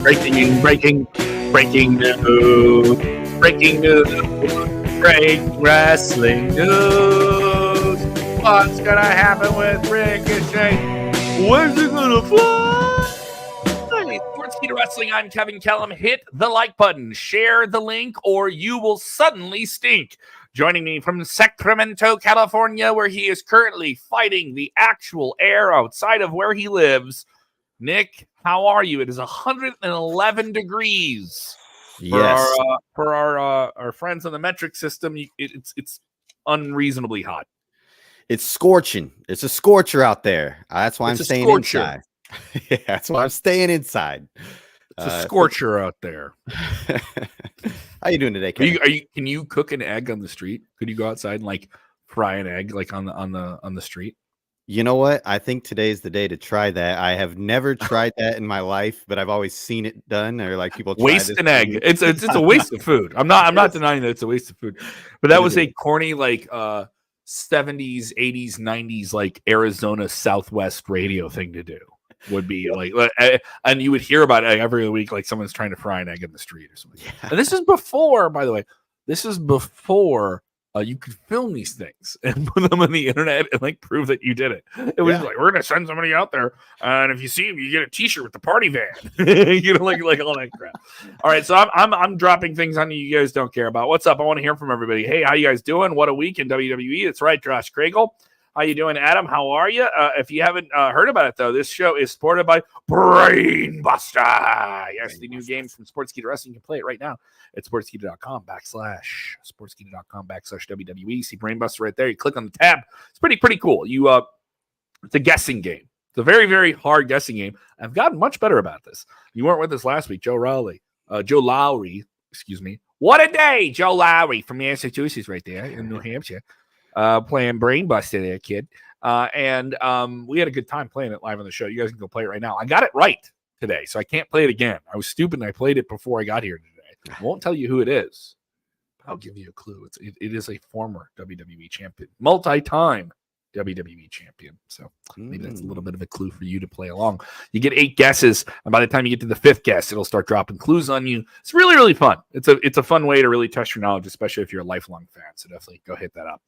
Breaking news. Breaking wrestling news. What's gonna happen with Ricochet? Where's it gonna fly? Sportskeeda Wrestling, I'm Kevin Kellum. Hit the like button, share the link, or you will suddenly stink. Joining me from Sacramento, California, where he is currently fighting the actual air outside of where he lives. Nick, how are you? It is 111 degrees. Yes. For our friends on the metric system, it's unreasonably hot. It's scorching. It's a scorcher out there. That's why I'm staying inside. Yeah, that's why I'm staying inside. It's a scorcher out there. How you doing today, Kevin? Can you cook an egg on the street? Could you go outside and fry an egg on the street? You know what? I think today's the day to try that. I have never tried that in my life, but I've always seen it done, or people try waste an egg. It's a waste of food. I'm not denying that it's a waste of food, but that was a corny 70s, 80s, 90s Arizona Southwest radio thing to do. Would be and you would hear about it every week, someone's trying to fry an egg in the street or something. Yeah. And this is before, by the way, you could film these things and put them on the internet and prove that you did it. It was we're gonna send somebody out there, and if you see him, you get a T-shirt with the party van. All that crap. All right, so I'm dropping things on you guys don't care about. What's up? I want to hear from everybody. Hey, how you guys doing? What a week in WWE. That's right, Josh Kragel. How you doing, Adam? How are you? If you haven't heard about it, though, this show is supported by BrainBuster. Yes, the new game from Sportskeeda Wrestling. You can play it right now at sportskeeda.com/WWE. See BrainBuster right there. You click on the tab. It's pretty cool. It's a guessing game. It's a very, very hard guessing game. I've gotten much better about this. You weren't with us last week, Joe Lowry. Excuse me. What a day, Joe Lowry from Massachusetts right there in New Hampshire. Playing BrainBuster there, kid. And we had a good time playing it live on the show. You guys can go play it right now. I got it right today, so I can't play it again. I was stupid and I played it before I got here today. I won't tell you who it is. I'll give you a clue. It is a former WWE champion, multi-time WWE champion. So maybe that's a little bit of a clue for you to play along. You get 8 guesses, and by the time you get to the 5th guess, it'll start dropping clues on you. It's really, really fun. It's a fun way to really test your knowledge, especially if you're a lifelong fan. So definitely go hit that up.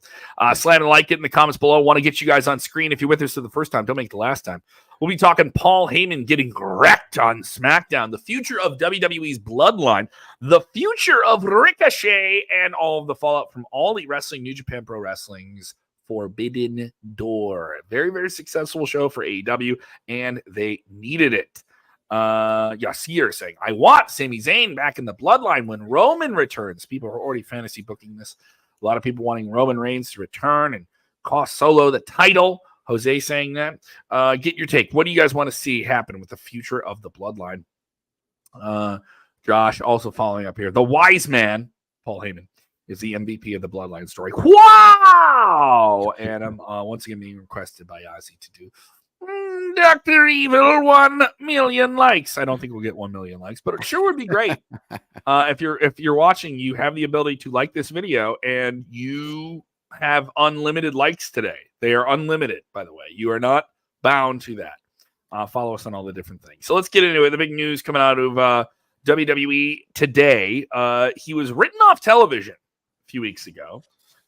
Slam and like it in the comments below. Want to get you guys on screen. If you're with us for the first time, don't make it the last time. We'll be talking Paul Heyman getting wrecked on SmackDown, the future of WWE's Bloodline, the future of Ricochet, and all of the fallout from All Elite Wrestling, New Japan Pro Wrestling's Forbidden Door. Very, very successful show for AEW, and they needed it. Yasir saying, I want Sami Zayn back in the Bloodline when Roman returns. People are already fantasy booking this. A lot of people wanting Roman Reigns to return and cost Solo the title. Jose saying that. Get your take. What do you guys want to see happen with the future of the Bloodline? Josh also following up here. The wise man, Paul Heyman, is the MVP of the Bloodline story. Wow! And I'm once again being requested by Ozzy to do Dr. Evil 1 million likes. I don't think we'll get 1 million likes, but it sure would be great. If you're watching, you have the ability to like this video, and you have unlimited likes today. They are unlimited, by the way. You are not bound to that. Follow us on all the different things. So let's get into it. The big news coming out of WWE today. He was written off television a few weeks ago,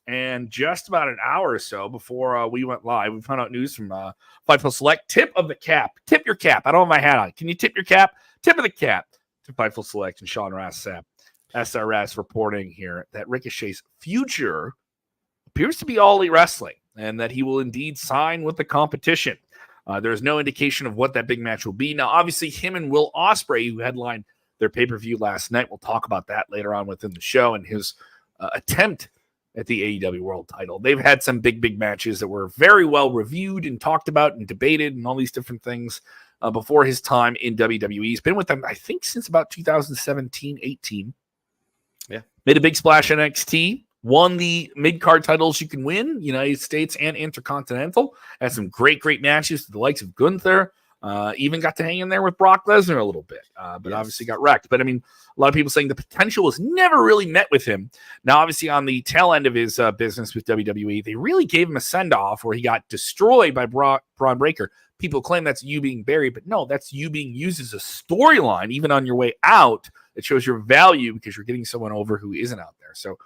and just about an hour or so before we went live, we found out news from Fightful Select. Tip of the cap. Tip your cap. I don't have my hat on. Can you tip your cap? Tip of the cap to Fightful Select and Sean Rassap. SRS reporting here that Ricochet's future appears to be All Elite Wrestling, and that he will indeed sign with the competition. There's no indication of what that big match will be. Now, obviously, him and Will Ospreay, who headlined their pay-per-view last night, we'll talk about that later on within the show and his attempt at the AEW World title. They've had some big matches that were very well reviewed and talked about and debated and all these different things before his time in WWE. He's been with them, I think, since about 2017-18. Yeah. Made a big splash in NXT. Won the mid-card titles you can win, United States and Intercontinental. Had some great matches with the likes of Gunther. Even got to hang in there with Brock Lesnar a little bit, but obviously got wrecked. But, I mean, a lot of people saying the potential was never really met with him. Now, obviously, on the tail end of his business with WWE, they really gave him a send-off where he got destroyed by Braun Breaker, people claim that's you being buried, but no, that's you being used as a storyline, even on your way out. It shows your value because you're getting someone over who isn't out there. So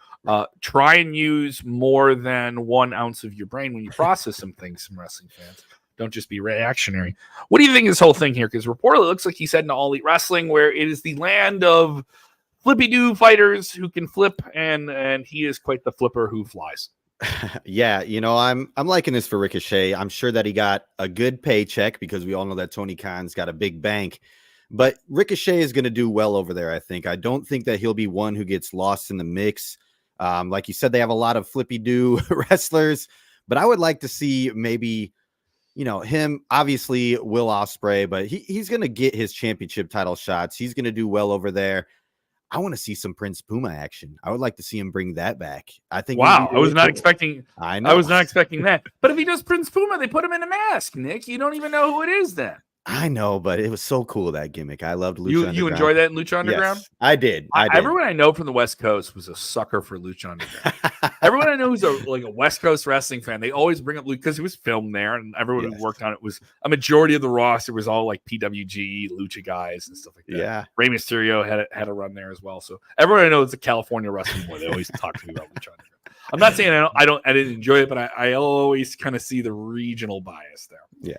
try and use more than 1 ounce of your brain when you process some things, some wrestling fans. Don't just be reactionary. What do you think of this whole thing here? Because reportedly it looks like he said in All Elite Wrestling, where it is the land of flippy-doo fighters who can flip, and he is quite the flipper who flies. Yeah, I'm liking this for Ricochet. I'm sure that he got a good paycheck because we all know that Tony Khan's got a big bank. But Ricochet is going to do well over there, I think. I don't think that he'll be one who gets lost in the mix. Like you said, they have a lot of flippy-doo wrestlers, but I would like to see maybe, him, obviously Will Ospreay, but he's going to get his championship title shots. He's going to do well over there. I want to see some Prince Puma action. I would like to see him bring that back. I think. Wow, I was not expecting. I know. I was not expecting that. But if he does Prince Puma, they put him in a mask, Nick. You don't even know who it is then. I know, but it was so cool, that gimmick. I loved Lucha Underground. You enjoy that in Lucha Underground? Yes, I did. Everyone I know from the West Coast was a sucker for Lucha Underground. Everyone I know who's a West Coast wrestling fan, they always bring up Lucha because it was filmed there, and everyone who worked on it was a majority of the roster was all like PWG, Lucha guys, and stuff like that. Yeah. Rey Mysterio had a run there as well. So everyone I know is a California wrestling boy. They always talk to me about Lucha Underground. I'm not saying I didn't enjoy it, but I always kind of see the regional bias there. Yeah.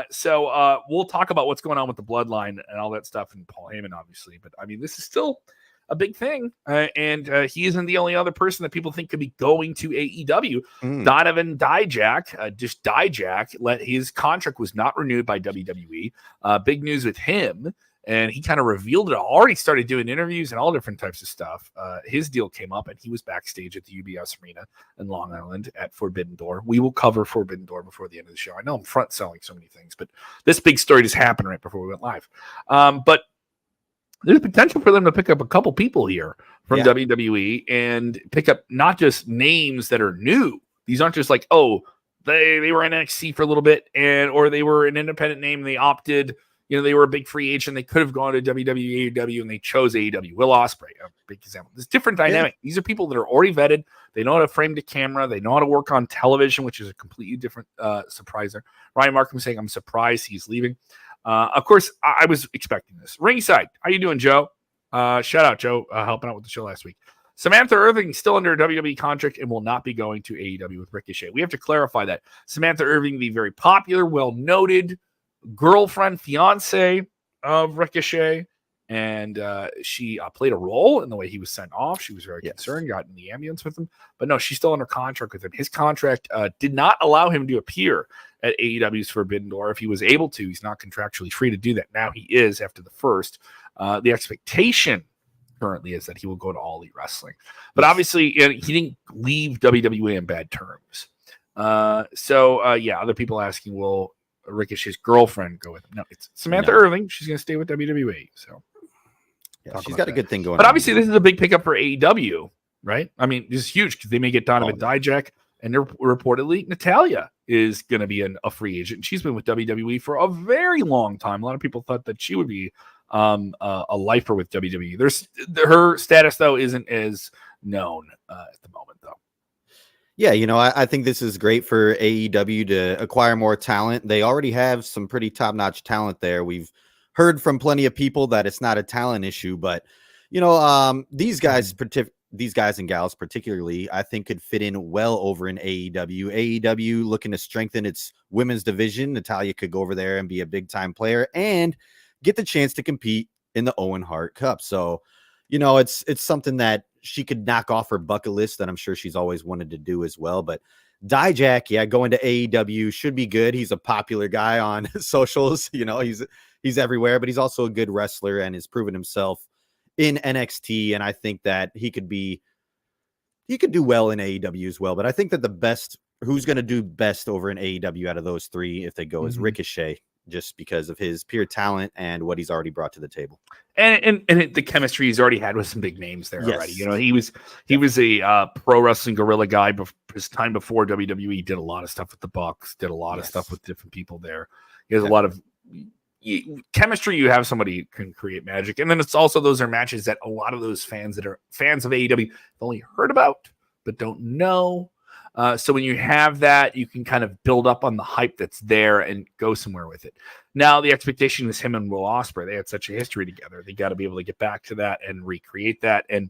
So we'll talk about what's going on with the Bloodline and all that stuff, and Paul Heyman, obviously. But I mean, this is still a big thing, and he isn't the only other person that people think could be going to AEW. Donovan Dijak, his contract was not renewed by WWE. Big news with him. And he kind of revealed it. Already started doing interviews and all different types of stuff. His deal came up, and he was backstage at the UBS Arena in Long Island at Forbidden Door. We will cover Forbidden Door before the end of the show. I know I'm front selling so many things, but this big story just happened right before we went live. But there's potential for them to pick up a couple people here from WWE and pick up not just names that are new. These aren't just like, oh, they were in NXT for a little bit, or they were an independent name and they opted. They were a big free agent. They could have gone to WWE, AEW, and they chose AEW. Will Ospreay, a big example. There's different dynamic. These are people that are already vetted. They know how to frame the camera. They know how to work on television, which is a completely different surpriser. Ryan Markham saying, I'm surprised he's leaving. Of course, I was expecting this. Ringside, how you doing, Joe? Shout out, Joe, helping out with the show last week. Samantha Irving still under a WWE contract and will not be going to AEW with Ricochet. We have to clarify that. Samantha Irving, the very popular, well-noted girlfriend, fiance of Ricochet, and she played a role in the way he was sent off. She was very concerned, got in the ambulance with him, but no, she's still under contract with him. His contract did not allow him to appear at AEW's Forbidden Door. If he was able to, he's not contractually free to do that. Now he is after the first. The expectation currently is that he will go to All Elite Wrestling, but obviously he didn't leave WWE in bad terms. Other people asking, will Ricochet's girlfriend go with him? No, it's Samantha Irving. She's going to stay with WWE. So she's got a good thing going. But obviously, this is a big pickup for AEW, right? I mean, this is huge because they may get Donovan Dijak, and they're reportedly Natalya is going to be a free agent. She's been with WWE for a very long time. A lot of people thought that she would be a lifer with WWE. Her status though isn't as known at the moment, though. Yeah, I think this is great for AEW to acquire more talent. They already have some pretty top-notch talent there. We've heard from plenty of people that it's not a talent issue, but these guys and gals particularly, I think could fit in well over in AEW. AEW looking to strengthen its women's division. Natalya could go over there and be a big-time player and get the chance to compete in the Owen Hart Cup. So, it's something that she could knock off her bucket list that I'm sure she's always wanted to do as well. But Dijak, going to AEW should be good. He's a popular guy on socials. He's everywhere, but he's also a good wrestler and has proven himself in NXT. And I think that he could do well in AEW as well. But I think that who's going to do best over in AEW out of those three, if they go, is Ricochet, just because of his pure talent and what he's already brought to the table. And the chemistry he's already had with some big names there already. He was a pro wrestling guerrilla guy his time before WWE. Did a lot of stuff with the Bucks, did a lot of stuff with different people there. He has a lot of chemistry. You have somebody who can create magic. And then it's also, those are matches that a lot of those fans that are fans of AEW have only heard about, but don't know. So when you have that, you can kind of build up on the hype that's there and go somewhere with it. Now, the expectation is him and Will Ospreay. They had such a history together. They got to be able to get back to that and recreate that. And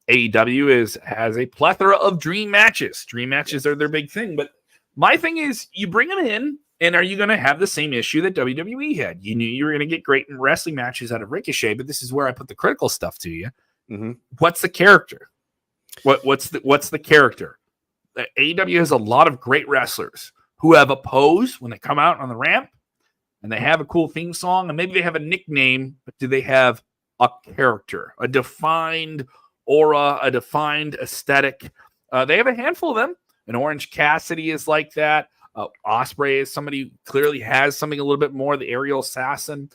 AEW has a plethora of dream matches. Dream matches are their big thing. But my thing is, you bring them in, and are you going to have the same issue that WWE had? You knew you were going to get great wrestling matches out of Ricochet, but this is where I put the critical stuff to you. Mm-hmm. What's the character? What's the character? AEW has a lot of great wrestlers who have a pose when they come out on the ramp, and they have a cool theme song, and maybe they have a nickname, but do they have a character, a defined aura, a defined aesthetic? They have a handful of them. And Orange Cassidy is like that. Ospreay is somebody who clearly has something a little bit more. The aerial assassin.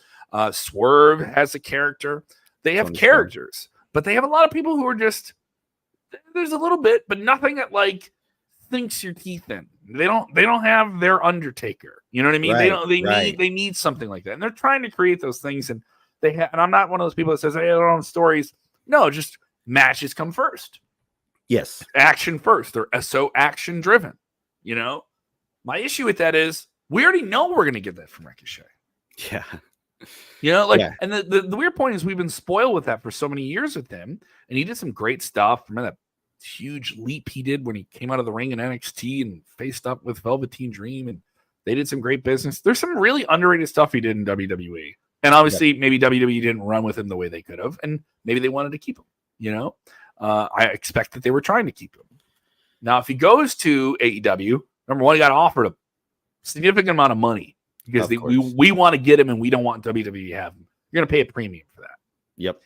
Swerve has a character. They have characters, but they have a lot of people who are just, there's a little bit, but nothing that like sinks your teeth in. They don't have their Undertaker. You know what I mean? Right, They need something like that. And they're trying to create those things. And and I'm not one of those people that says, hey, I don't have stories. No, just matches come first. Yes. Action first. They're so action driven. You know, my issue with that is we already know we're going to get that from Ricochet. Yeah. You know, like, and the weird point is we've been spoiled with that for so many years with him. And he did some great stuff. Remember that huge leap he did when he came out of the ring in NXT and faced up with Velveteen Dream, and they did some great business. There's some really underrated stuff he did in WWE. And obviously maybe WWE didn't run with him the way they could have, and maybe they wanted to keep him, you know? I expect that they were trying to keep him. Now, if he goes to AEW, number one, he got offered a significant amount of money because we want to get him and we don't want WWE to have him. You're going to pay a premium for that. Yep.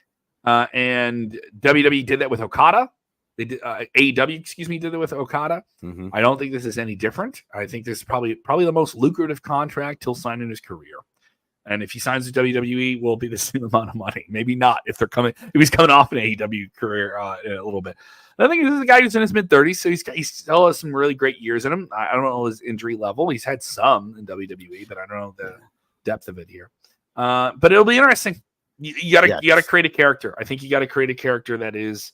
And WWE did that with Okada. They did, AEW, did it with Okada. Mm-hmm. I don't think this is any different. I think this is probably the most lucrative contract he'll sign in his career. And if he signs with WWE, will be the same amount of money. Maybe not if he's coming off an AEW career in a little bit. I think this is a guy who's in his mid-30s, so he still has some really great years in him. I don't know his injury level. He's had some in WWE, but I don't know the depth of it here. But it'll be interesting. You gotta create a character. I think you got to create a character that is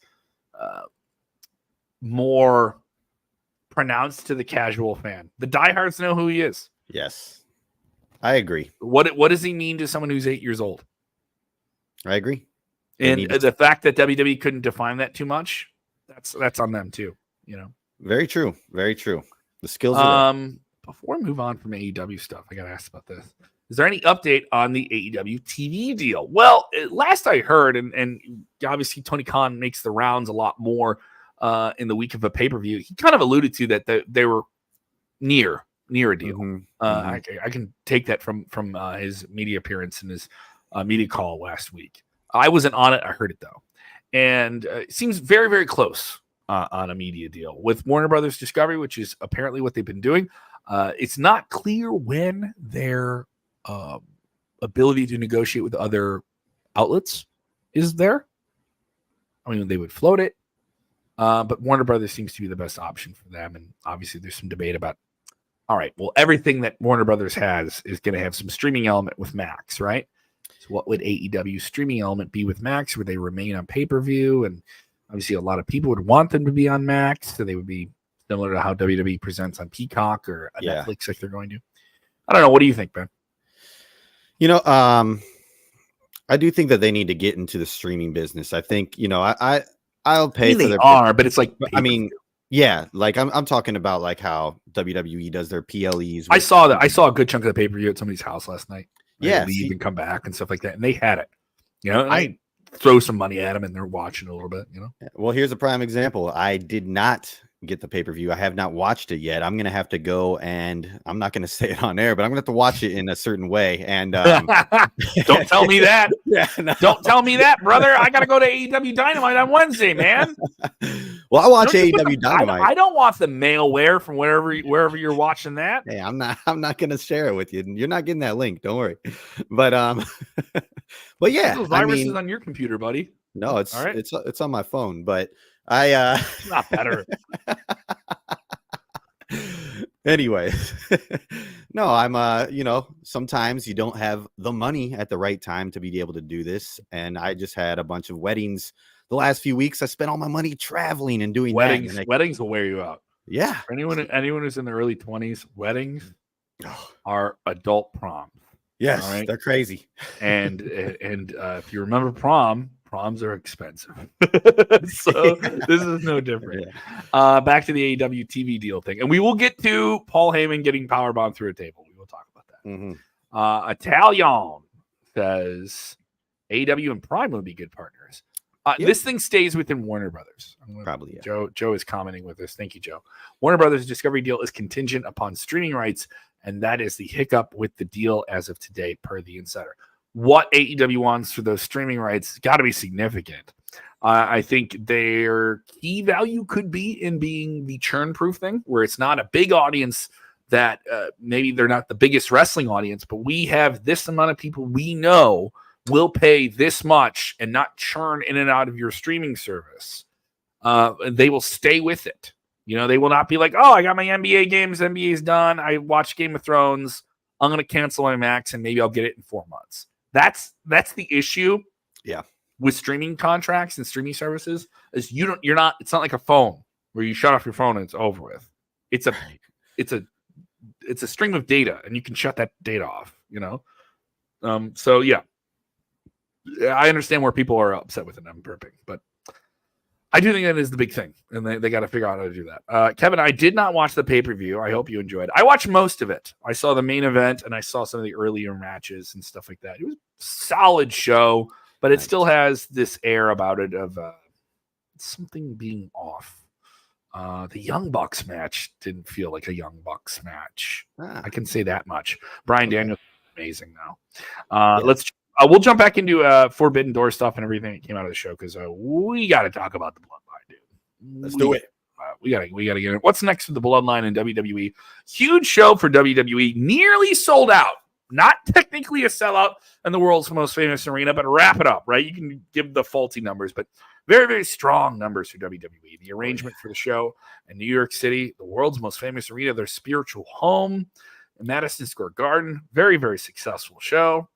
more pronounced to the casual fan. The diehards know who he is. Yes. I agree. What does he mean to someone who's 8 years old? I agree. And the fact that WWE couldn't define that too much, that's on them too, you know. Very true. Very true. The skills are there. Before we move on from AEW stuff, I got to ask about this. Is there any update on the AEW TV deal? Well, last I heard, and obviously Tony Khan makes the rounds a lot more in the week of a pay-per-view. He kind of alluded to that they were near a deal. Mm-hmm. I can take that from his media appearance and his media call last week. I wasn't on it. I heard it though. And it seems very, very close on a media deal with Warner Brothers Discovery, which is apparently what they've been doing. It's not clear when their ability to negotiate with other outlets is there. I mean, they would float it. But Warner Brothers seems to be the best option for them. And obviously there's some debate about, all right, well, everything that Warner Brothers has is going to have some streaming element with Max, right? So what would AEW's streaming element be with Max? Would they remain on pay-per-view? And obviously a lot of people would want them to be on Max, so they would be similar to how WWE presents on Peacock or Netflix like they're going to. I don't know. What do you think, Ben? You know, I do think that they need to get into the streaming business. I think, you know, I'll pay for their but it's like I mean, yeah, like I'm talking about like how WWE does their PLEs. I saw that. I saw a good chunk of the pay-per-view at somebody's house last night. Yeah, leave and come back and stuff like that, and they had it. You know, I throw some money at them, and they're watching a little bit. You know. Well, here's a prime example. I did not get the pay-per-view. I have not watched it yet. I'm gonna have to go, and I'm not gonna say it on air, but I'm gonna have to watch it in a certain way. And don't tell me that. Don't tell me that, brother. I gotta go to AEW Dynamite on Wednesday, man. Well, I watch AEW Dynamite. I don't want the malware from wherever you're watching that. Hey, I'm not gonna share it with you. You're not getting that link. Don't worry. But but yeah, those viruses on your computer, buddy. No, it's all right. It's on my phone, but it's not better. Anyway, no, I'm you know, sometimes you don't have the money at the right time to be able to do this, and I just had a bunch of weddings the last few weeks. I spent all my money traveling and doing weddings. Weddings will wear you out. Yeah. For anyone who's in the early 20s, weddings Oh, are adult proms. yes, All right. they're crazy. And if you remember proms are expensive. So this is no different. Yeah. Back to the AEW TV deal thing. And we will get to Paul Heyman getting powerbombed through a table. We will talk about that. Mm-hmm. Italian says AEW and Prime would be good partners. Yep. This thing stays within Warner Brothers. Probably, yeah. Joe is commenting with this. Thank you, Joe. Warner Brothers' Discovery deal is contingent upon streaming rights, and that is the hiccup with the deal as of today, per the insider. What AEW wants for those streaming rights got to be significant. I think their key value could be in being the churn-proof thing, where it's not a big audience that maybe they're not the biggest wrestling audience, but we have this amount of people we know will pay this much and not churn in and out of your streaming service. They will stay with it. You know, they will not be like, oh, I got my NBA games. NBA's done. I watched Game of Thrones. I'm going to cancel my Max and maybe I'll get it in 4 months. That's the issue. Yeah. With streaming contracts and streaming services is it's not like a phone where you shut off your phone and it's over with. It's a stream of data and you can shut that data off, you know? So yeah. I understand where people are upset with it. I'm burping, but I do think that is the big thing, and they got to figure out how to do that. Kevin, I did not watch the pay-per-view. I hope you enjoyed. I watched most of it. I saw the main event, and I saw some of the earlier matches and stuff like that. It was a solid show, but it still has this air about it of something being off. The Young Bucks match didn't feel like a Young Bucks match. I can say that much. Bryan Daniels is amazing now. We'll jump back into Forbidden Door stuff and everything that came out of the show because we got to talk about the Bloodline, dude. Let's do it. We got to get it. What's next for the Bloodline in WWE? Huge show for WWE, nearly sold out. Not technically a sellout in the world's most famous arena, but wrap it up, right? You can give the faulty numbers, but very, very strong numbers for WWE. The arrangement for the show in New York City, the world's most famous arena, their spiritual home in Madison Square Garden. Very, very successful show.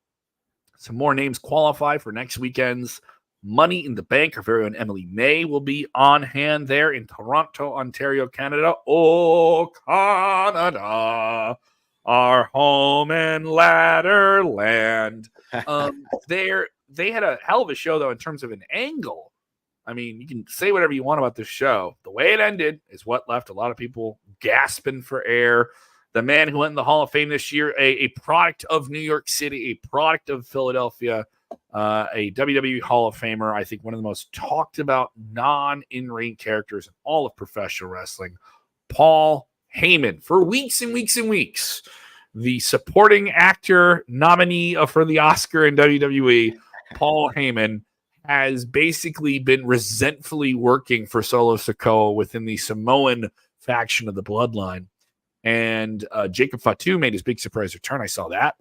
Some more names qualify for next weekend's Money in the Bank. Our very own Emily May will be on hand there in Toronto, Ontario, Canada. Oh, Canada, our home and ladder land. They had a hell of a show, though, in terms of an angle. I mean, you can say whatever you want about this show. The way it ended is what left a lot of people gasping for air. The man who went in the Hall of Fame this year, a product of New York City, a product of Philadelphia, a WWE Hall of Famer, I think one of the most talked about non-in-ring characters in all of professional wrestling, Paul Heyman, for weeks and weeks and weeks. The supporting actor nominee for the Oscar in WWE, Paul Heyman, has basically been resentfully working for Solo Sikoa within the Samoan faction of the Bloodline. And Jacob Fatu made his big surprise return. I saw that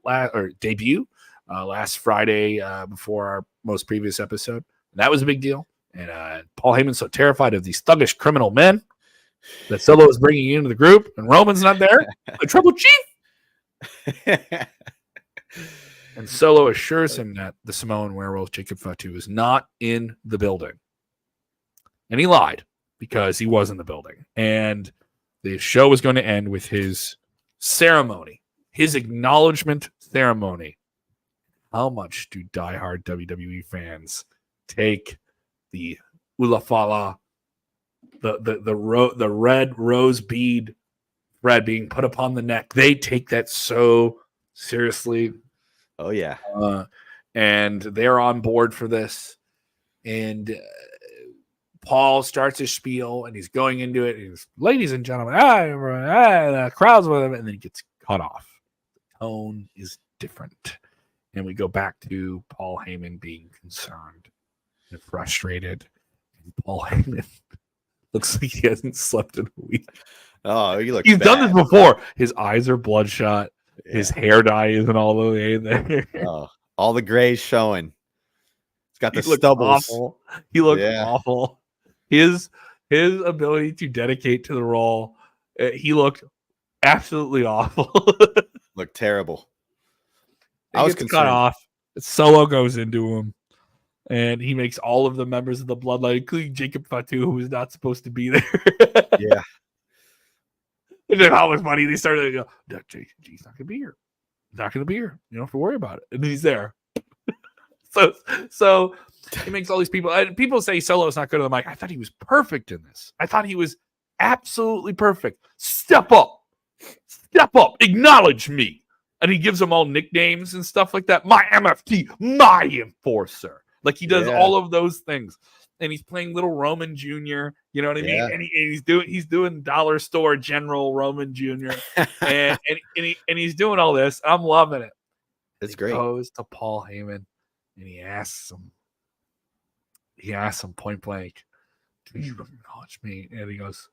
debut last Friday before our most previous episode. And that was a big deal. And Paul Heyman's so terrified of these thuggish criminal men that Solo is bringing into the group, and Roman's not there. The Tribal Chief. And Solo assures him that the Samoan werewolf, Jacob Fatu, is not in the building. And he lied because he was in the building. And the show was going to end with his ceremony, his acknowledgement ceremony. How much do diehard WWE fans take the ulafala, the red rose bead thread being put upon the neck? They take that so seriously. Oh, yeah. And they're on board for this. And Paul starts his spiel, and he's going into it. He's, ladies and gentlemen, the crowd's with him, and then he gets cut off. The tone is different. And we go back to Paul Heyman being concerned and frustrated. And Paul Heyman looks like he hasn't slept in a week. Oh, he's done this before. His eyes are bloodshot. Yeah. His hair dye isn't all the way there. Oh, all the grays showing. He's got the stubbles. Awful. He looked awful. His ability to dedicate to the role, he looked absolutely awful. Looked terrible. I was cut off. Solo goes into him, and he makes all of the members of the Bloodline, including Jacob Fatu, who was not supposed to be there. Yeah. And then how much money they started to go, G's not gonna be here. He's not gonna be here. You don't have to worry about it. And then he's there. So he makes all these people say Solo's not good on the mic. I thought he was perfect in this. I thought he was absolutely perfect. Step up, acknowledge me. And he gives them all nicknames and stuff like that. My MFT, my enforcer. Like he does all of those things. And he's playing little Roman Jr. You know what I mean? And he's doing dollar store General Roman Jr. and he's doing all this. I'm loving it. It's great. He goes to Paul Heyman and he asks him point blank, do you acknowledge me? And he goes,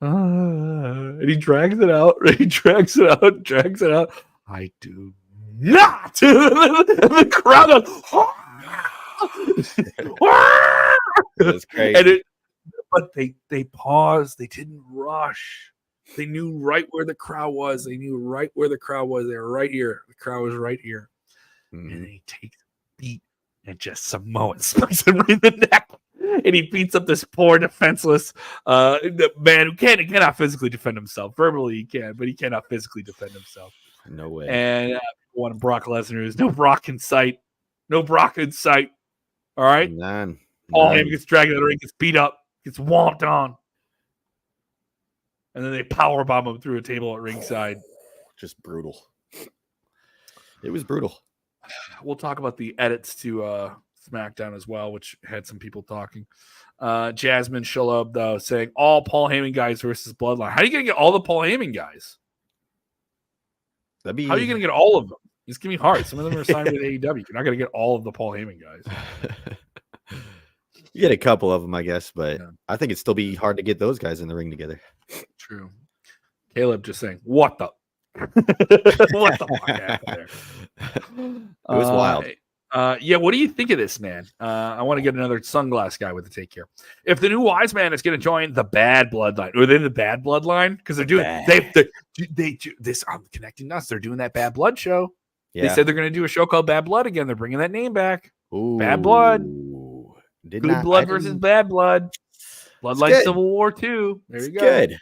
and he drags it out. Drags it out. I do not. And the crowd goes, That's crazy. But they paused. They didn't rush. They knew right where the crowd was. They were right here. The crowd was right here. And then he takes a beat and just Samoan smokes him in the neck. And he beats up this poor defenseless man who cannot physically defend himself. Verbally he can, but he cannot physically defend himself. No way. And one of Brock Lesnar. There's no Brock in sight. All right. None. Paul Heyman gets dragged out of the ring, gets beat up, gets whomped on. And then they powerbomb him through a table at ringside. Just brutal. It was brutal. We'll talk about the edits to SmackDown as well, which had some people talking. Jasmine Shalhoub, though, saying all Paul Heyman guys versus Bloodline. How are you going to get all the Paul Heyman guys? How are you going to get all of them? It's going to be hard. Some of them are signed with AEW. You're not going to get all of the Paul Heyman guys. You get a couple of them, I guess, but I think it'd still be hard to get those guys in the ring together. True. Caleb just saying, what the? What the fuck happened there? It was wild. What do you think of this, man? I want to get another sunglass guy with the take here. If the new wise man is going to join the bad bloodline, or they're the bad bloodline, because they're doing they do this. I'm connecting us. They're doing that Bad Blood show. Yeah. They said they're going to do a show called Bad Blood again. They're bringing that name back. Ooh. Bad Blood. Good Blood versus Bad Blood. Bloodline Civil War 2. There you go. Good.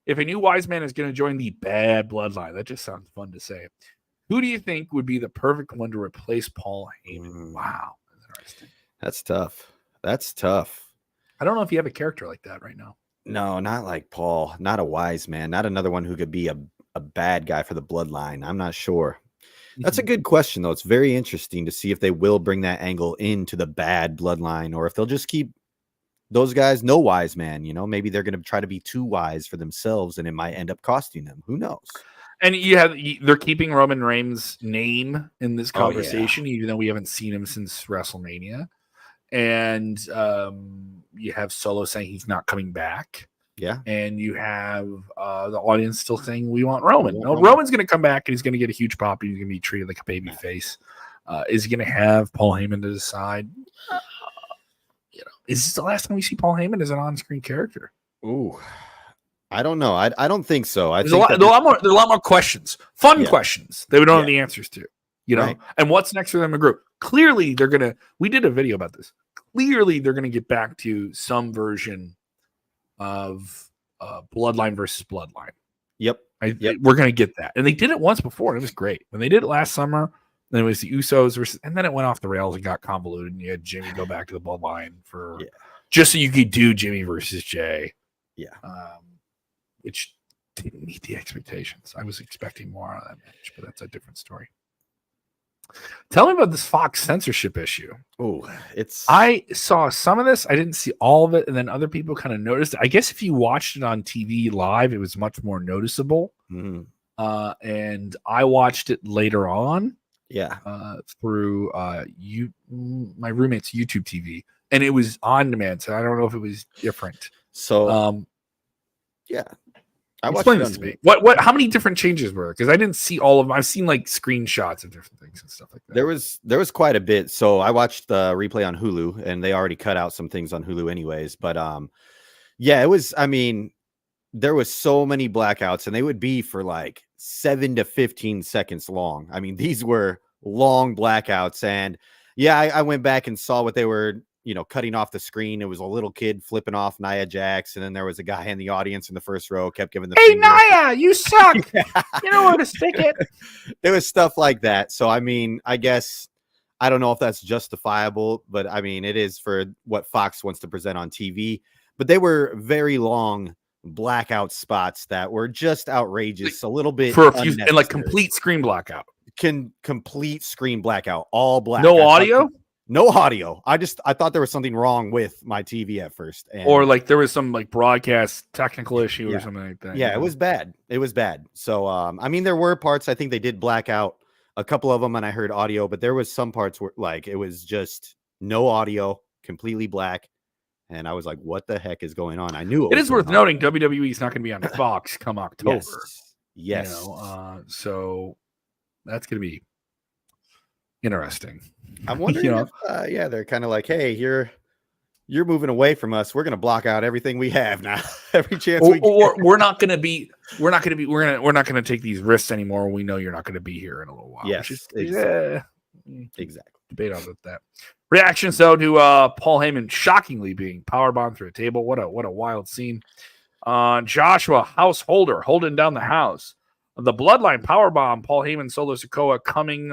If a new wise man is going to join the bad bloodline, that just sounds fun to say. Who do you think would be the perfect one to replace Paul Heyman? Wow. Interesting. That's tough. I don't know if you have a character like that right now. No, not like Paul. Not a wise man. Not another one who could be a bad guy for the bloodline. I'm not sure. That's a good question, though. It's very interesting to see if they will bring that angle into the bad bloodline or if they'll just keep those guys no wise man. You know, maybe they're going to try to be too wise for themselves and it might end up costing them. Who knows? And they're keeping Roman Reigns' name in this conversation, even though we haven't seen him since WrestleMania. And you have Solo saying he's not coming back. Yeah. And you have the audience still saying we want Roman. No, Roman's going to come back and he's going to get a huge pop. He's going to be treated like a baby face. Is he going to have Paul Heyman to decide? Is this the last time we see Paul Heyman as an on-screen character? Ooh, I don't know. I don't think so. There's a lot more questions, fun questions that we don't have the answers to. You know, and what's next for them in group? Clearly, they're gonna. We did a video about this. Clearly, they're gonna get back to some version of Bloodline versus Bloodline. Yep. We're gonna get that, and they did it once before, and it was great. When they did it last summer. Then it was the Usos versus, and then it went off the rails and got convoluted, and you had Jimmy go back to the bloodline for just so you could do Jimmy versus Jay. Yeah. Which didn't meet the expectations. I was expecting more out of that match, but that's a different story. Tell me about this Fox censorship issue. Oh, I saw some of this. I didn't see all of it, and then other people kind of noticed it. I guess if you watched it on TV live, it was much more noticeable. Mm-hmm. And I watched it later on. Yeah. Through my roommate's YouTube TV, and it was on demand, so I don't know if it was different. So, explain this to me. What? How many different changes were there? Because I didn't see all of them. I've seen like screenshots of different things and stuff like that. There was quite a bit. So I watched the replay on Hulu, and they already cut out some things on Hulu, anyways. But it was. I mean, there was so many blackouts, and they would be for like 7 to 15 seconds long. I mean, these were long blackouts. And I went back and saw what they were cutting off the screen. It was a little kid flipping off Nia Jax, and then there was a guy in the audience in the first row kept giving the "Hey finger. Nia, you suck. You know where to stick it." There was stuff like that. So I mean, I guess I don't know if that's justifiable, but I mean, it is for what Fox wants to present on TV. But they were very long blackout spots that were just outrageous, a little bit for a few, and like complete screen blackout. Complete screen blackout, all black. No audio. No audio. I thought there was something wrong with my TV at first. Or like there was some like broadcast technical issue or something like that. Yeah, it was bad. It was bad. So, I mean, there were parts, I think they did black out a couple of them and I heard audio, but there was some parts where like, it was just no audio, completely black. And I was like, what the heck is going on? I knew it is worth noting WWE is not going to be on Fox come October. Yes. So that's going to be interesting. I'm wondering if, they're kind of like, hey, you're moving away from us. We're going to block out everything we have now. Every chance we get. Or we're not going to take these risks anymore. We know you're not going to be here in a little while. Yes, exactly. Debate on that. Reactions though to Paul Heyman shockingly being powerbombed through a table. What a wild scene. Joshua Householder holding down the house. The Bloodline powerbomb, Paul Heyman, Solo Sikoa coming,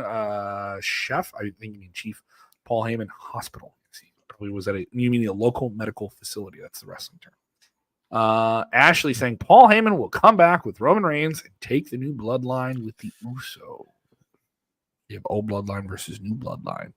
chef, I think you mean Chief, Paul Heyman Hospital. Probably was you mean a local medical facility. That's the wrestling term. Ashley saying Paul Heyman will come back with Roman Reigns and take the new Bloodline with the Uso. You have old Bloodline versus new Bloodline.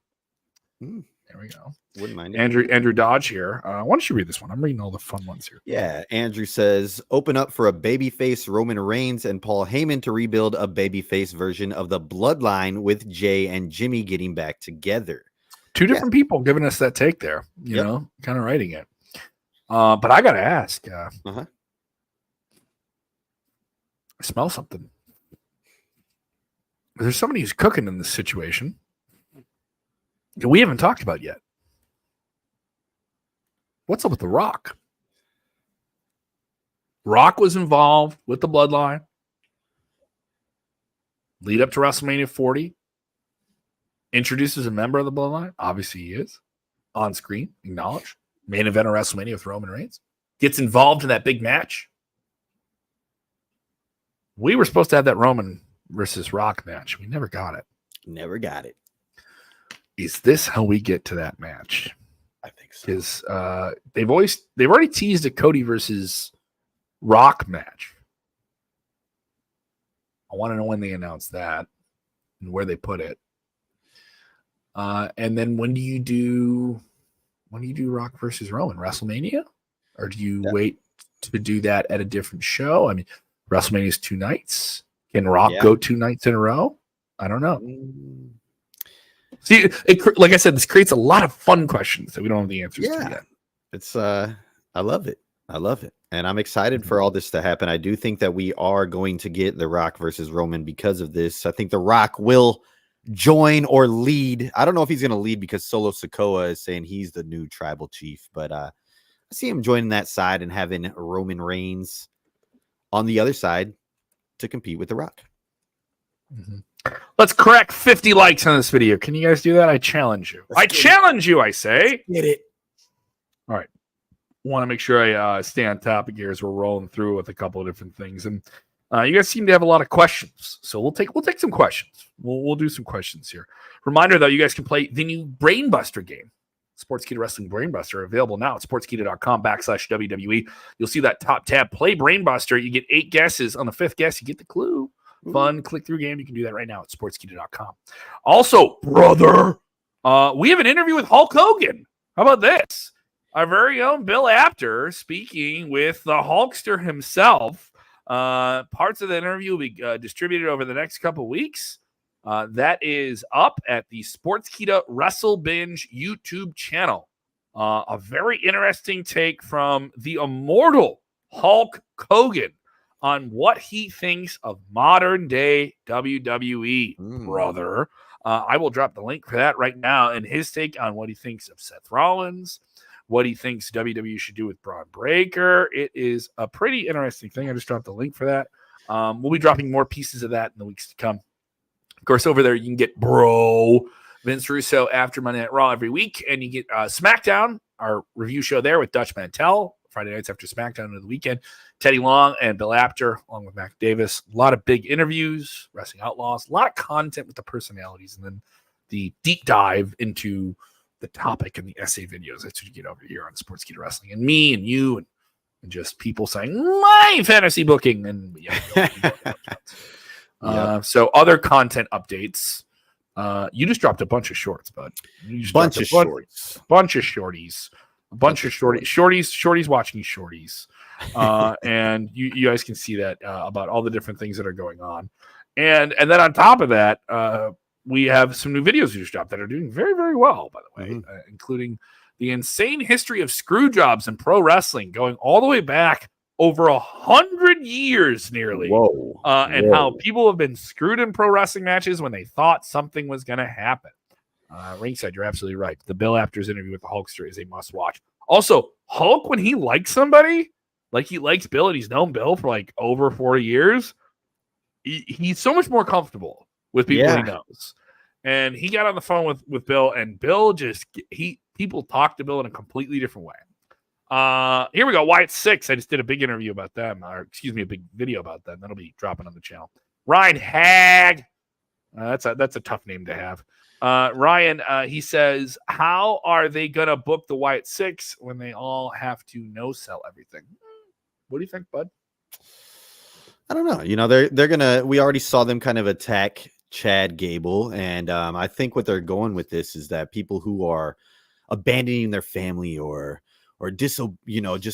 There we go. Wouldn't mind. Andrew Dodge here. Why don't you read this one? I'm reading all the fun ones here. Yeah. Andrew says, open up for a babyface Roman Reigns and Paul Heyman to rebuild a babyface version of the Bloodline with Jay and Jimmy getting back together. Two different people giving us that take there, you know, kind of writing it. But I got to ask. I smell something. There's somebody who's cooking in this situation that we haven't talked about yet. What's up with The Rock? Rock was involved with the Bloodline. Lead up to WrestleMania 40. Introduces a member of the Bloodline. Obviously he is. On screen. Acknowledged. Main event of WrestleMania with Roman Reigns. Gets involved in that big match. We were supposed to have that Roman versus Rock match. We never got it. Never got it. Is this how we get to that match? I think so. Because they've already teased a Cody versus Rock match. I want to know when they announce that and where they put it. And then when do you do Rock versus Roman? WrestleMania? Or do you wait to do that at a different show? I mean, WrestleMania is 2 nights. Can Rock go 2 nights in a row? I don't know. See, like I said, this creates a lot of fun questions that we don't have the answers to yet. It's I love it. I love it. And I'm excited for all this to happen. I do think that we are going to get The Rock versus Roman because of this. I think The Rock will join or lead. I don't know if he's going to lead because Solo Sikoa is saying he's the new tribal chief, but I see him joining that side and having Roman Reigns on the other side to compete with The Rock. Let's crack 50 likes on this video. Can you guys do that? I challenge you. I say. Get it. All right. Want to make sure I stay on topic here as we're rolling through with a couple of different things. And you guys seem to have a lot of questions. So we'll take some questions. We'll do some questions here. Reminder, though, you guys can play the new BrainBuster game. Sportskeeda Wrestling BrainBuster, available now at sportskeeda.com/WWE. You'll see that top tab, Play BrainBuster. You get 8 guesses. On the 5th guess, you get the clue. Fun click-through game. You can do that right now at sportskeeda.com. Also, brother, we have an interview with Hulk Hogan. How about this? Our very own Bill Apter speaking with the Hulkster himself. Parts of the interview will be distributed over the next couple weeks. That is up at the Sportskeeda Wrestle Binge YouTube channel. A very interesting take from the immortal Hulk Hogan on what he thinks of modern day WWE, brother. I will drop the link for that right now and his take on what he thinks of Seth Rollins, what he thinks WWE should do with Braun Breaker. It is a pretty interesting thing. I just dropped the link for that. We'll be dropping more pieces of that in the weeks to come. Of course, over there, you can get Bro Vince Russo after Monday Night Raw every week. And you get SmackDown, our review show there with Dutch Mantel, Friday nights after SmackDown of the weekend. Teddy Long and Bill Apter, along with Mac Davis. A lot of big interviews, Wrestling Outlaws, a lot of content with the personalities, and then the deep dive into the topic and the essay videos. That's what you get over here on Sportskeeda Wrestling. And me and you and just people saying, my fantasy booking. And so other content updates. You just dropped a bunch of shorts, bud. Bunch of shorties. Shorties watching shorties. And you guys can see that about all the different things that are going on. And then on top of that, we have some new videos you just dropped that are doing very, very well, by the way, including the insane history of screw jobs in pro wrestling going all the way back over 100 years nearly. And how people have been screwed in pro wrestling matches when they thought something was going to happen. Ringside, you're absolutely right. The Bill Apter's interview with the Hulkster is a must watch. Also, Hulk, when he likes somebody, like he likes Bill and he's known Bill for like over 40 years, he's so much more comfortable with people he knows. And he got on the phone with Bill, and Bill people talk to Bill in a completely different way. Here we go. Wyatt 6. I just did a big interview about them, or excuse me, a big video about them. That'll be dropping on the channel. Ryan Hag. That's a tough name to have. Ryan, he says, how are they gonna book the Wyatt 6 when they all have to no sell everything? What do you think, bud? I don't know. You know, they're gonna. We already saw them kind of attack Chad Gable, and I think what they're going with this is that people who are abandoning their family or just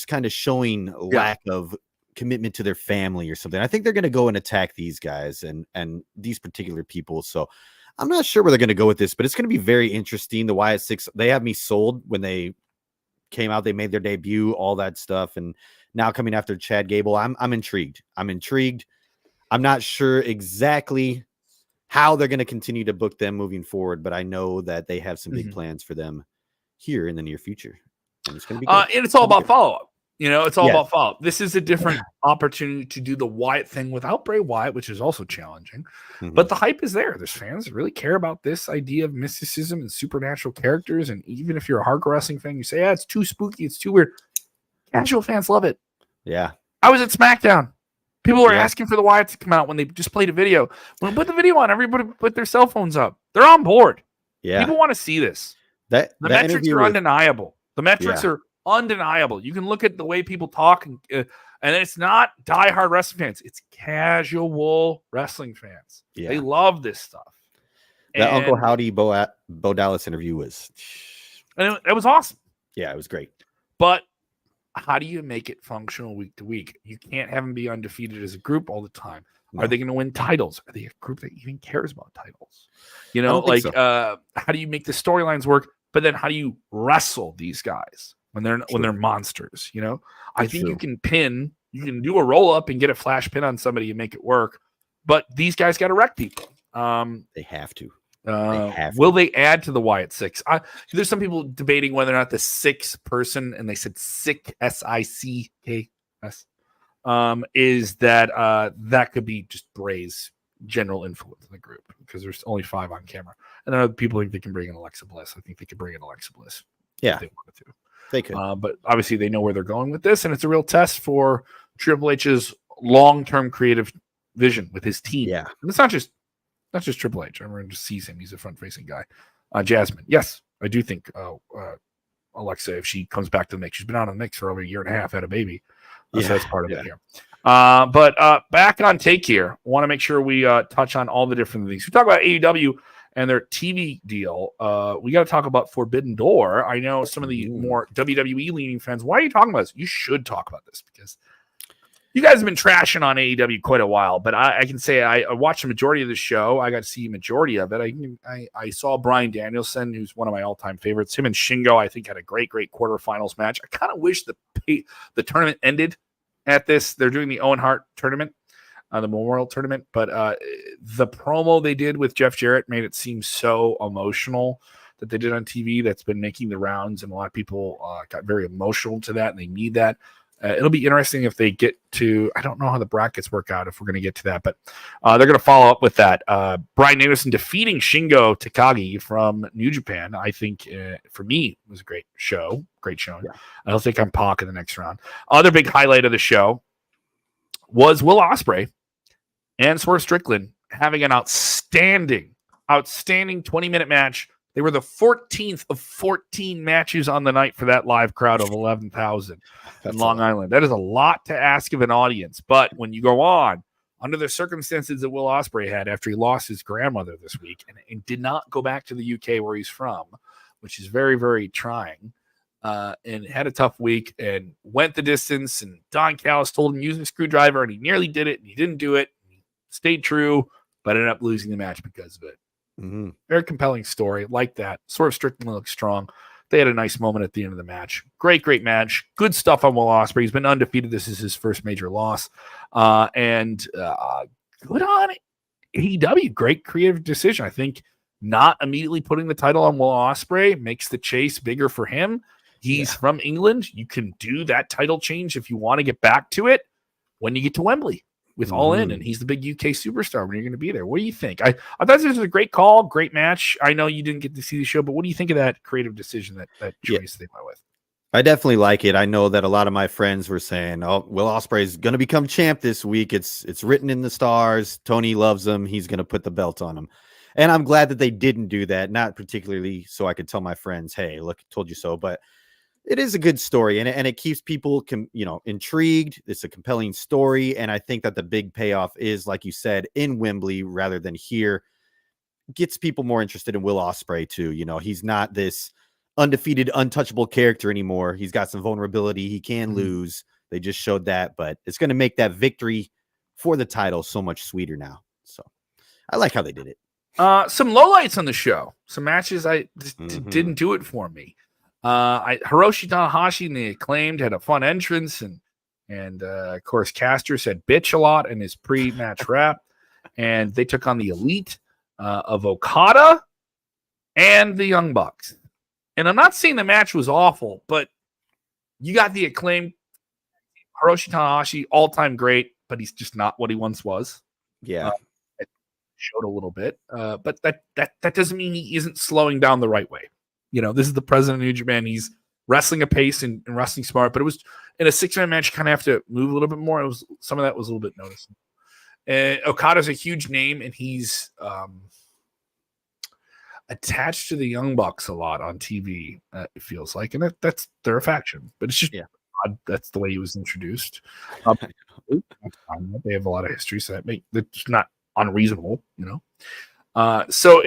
kind of showing lack of commitment to their family or something. I think they're going to go and attack these guys and these particular people. So I'm not sure where they're going to go with this, but it's going to be very interesting. The Wyatt 6, they have me sold when they came out. They made their debut, all that stuff, and now coming after Chad Gable, I'm intrigued. I'm not sure exactly how they're going to continue to book them moving forward, but I know that they have some big plans for them here in the near future. And it's going to be good. And it's all about follow-up. You know, it's all about follow-up. This is a different opportunity to do the Wyatt thing without Bray Wyatt, which is also challenging. But the hype is there. There's fans that really care about this idea of mysticism and supernatural characters. And even if you're a hardcore wrestling fan, you say, it's too spooky, it's too weird. Casual fans love it. Yeah. I was at SmackDown. People were asking for the Wyatt to come out when they just played a video. When we put the video on, everybody put their cell phones up. They're on board. Yeah. People want to see this. The metrics are undeniable. The metrics are undeniable. You can look at the way people talk, and it's not diehard wrestling fans. It's casual wrestling fans. Yeah. They love this stuff. That Uncle Howdy Bo Dallas interview was... And it was awesome. Yeah, it was great. But how do you make it functional week to week? You can't have them be undefeated as a group all the time. No. Are they going to win titles? Are they a group that even cares about titles? You know, like how do you make the storylines work? But then how do you wrestle these guys when they're monsters? You know, I think you can do a roll up and get a flash pin on somebody and make it work. But these guys got to wreck people. They have to. Will they add to the Wyatt 6? There's some people debating whether or not the 6th person, and they said sick, S-I-C-K-S, is that could be just Bray's general influence in the group because there's only 5 on camera. And then other people think they can bring in Alexa Bliss. I think they could bring in Alexa Bliss. Yeah, if they wanted to. They could. But obviously they know where they're going with this, and it's a real test for Triple H's long-term creative vision with his team. Yeah. And it's not just Triple H. Everyone just sees him. He's a front-facing guy. Jasmine. Yes, I do think Alexa, if she comes back to the mix, she's been out of the mix for over a year and a half, had a baby. So that's part of it here. But back on take here, I want to make sure we touch on all the different things. We talk about AEW and their TV deal. We got to talk about Forbidden Door. I know some of the more WWE-leaning fans. Why are you talking about this? You should talk about this because you guys have been trashing on AEW quite a while, but I can say I watched the majority of the show. I got to see the majority of it. I saw Bryan Danielson, who's one of my all-time favorites. Him and Shingo, I think, had a great quarterfinals match. I kind of wish the tournament ended at this. They're doing the Owen Hart tournament, the Memorial tournament, but the promo they did with Jeff Jarrett made it seem so emotional that they did on TV. That's been making the rounds, and a lot of people got very emotional to that, and they need that. It'll be interesting if they get to, I don't know how the brackets work out if we're going to get to that, but they're going to follow up with that. Bryan Danielson defeating Shingo Takagi from New Japan, I think, for me, was a great show. Great showing. Yeah. I don't think I'm Pac in the next round. Other big highlight of the show was Will Ospreay and Swerve Strickland having an outstanding 20-minute match. They were the 14th of 14 matches on the night for that live crowd of 11,000 in Long Island. That is a lot to ask of an audience. But when you go on, under the circumstances that Will Ospreay had after he lost his grandmother this week and did not go back to the UK where he's from, which is very, very trying, and had a tough week and went the distance. And Don Callis told him use a screwdriver, and he nearly did it, and he didn't do it. He stayed true, but ended up losing the match because of it. Mm-hmm. Very compelling story like that. Swerve Strickland looks strong. They had a nice moment at the end of the match. Great match. Good stuff on Will Ospreay. He's been undefeated. This is his first major loss. And good on AEW. Great creative decision. I think not immediately putting the title on Will Ospreay makes the chase bigger for him. He's from England. You can do that title change if you want to get back to it when you get to Wembley. With All In, and he's the big UK superstar when you're going to be there. What do you think? I thought this was a great call, great match. I know you didn't get to see the show, but what do you think of that creative decision, that choice they went with? I definitely like it. I know that a lot of my friends were saying, "Oh, Will Ospreay is going to become champ this week. It's written in the stars. Tony loves him. He's going to put the belt on him." And I'm glad that they didn't do that. Not particularly so I could tell my friends, "Hey, look, told you so," but it is a good story, and it keeps people, intrigued. It's a compelling story, and I think that the big payoff is, like you said, in Wembley rather than here. Gets people more interested in Will Ospreay too. He's not this undefeated, untouchable character anymore. He's got some vulnerability. He can lose. They just showed that, but it's going to make that victory for the title so much sweeter now. So I like how they did it. Some lowlights on the show. Some matches I didn't do it for me. Hiroshi Tanahashi and the Acclaimed had a fun entrance, and of course Caster said bitch a lot in his pre-match rap, and they took on the Elite of Okada and the Young Bucks. And I'm not saying the match was awful, but you got the Acclaimed, Hiroshi Tanahashi, all-time great, but he's just not what he once was. Yeah, it showed a little bit, but that doesn't mean he isn't slowing down the right way. This is the president of New Japan. He's wrestling a pace and wrestling smart, but it was in a 6-man match. You kind of have to move a little bit more. Some of that was a little bit noticeable. Okada's a huge name, and he's attached to the Young Bucks a lot on TV. It feels like, and they're a faction, but it's just odd. That's the way he was introduced. They have a lot of history, so that's not unreasonable, So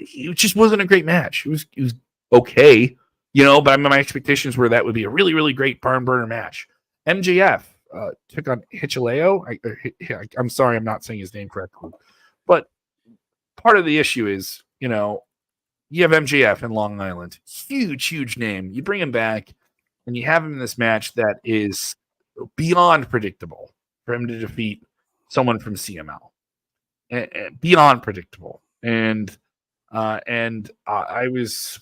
it just wasn't a great match. It was okay, but my expectations were that would be a really, really great barn burner match. MJF took on Hichileo. I'm sorry, I'm not saying his name correctly, but part of the issue is, you have MJF in Long Island, huge name. You bring him back, and you have him in this match that is beyond predictable for him to defeat someone from CML, beyond predictable, and I was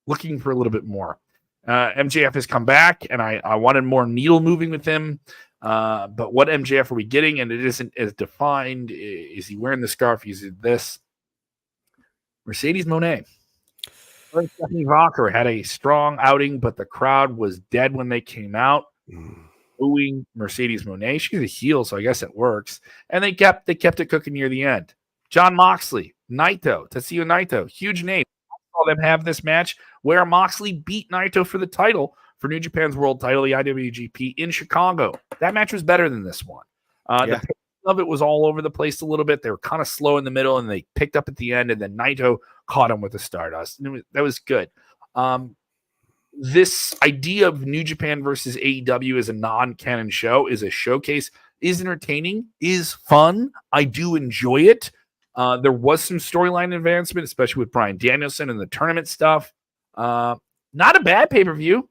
looking for a little bit more. MJF has come back, and I wanted more needle moving with him. But what MJF are we getting? And it isn't as defined. Is he wearing the scarf? Is it this? Mercedes Moné. Stephanie Walker had a strong outing, but the crowd was dead when they came out. Booing Mercedes Moné. She's a heel, so I guess it works. And they kept it cooking near the end. John Moxley, Naito, Tetsuya Naito, huge name. I saw them have this match where Moxley beat Naito for the title, for New Japan's world title, the IWGP, in Chicago. That match was better than this one. The pace of it was all over the place a little bit. They were kind of slow in the middle, and they picked up at the end, and then Naito caught him with the Stardust. That was good. This idea of New Japan versus AEW as a non-canon show is a showcase, is entertaining, is fun. I do enjoy it. There was some storyline advancement, especially with Bryan Danielson and the tournament stuff. Not a bad pay-per-view,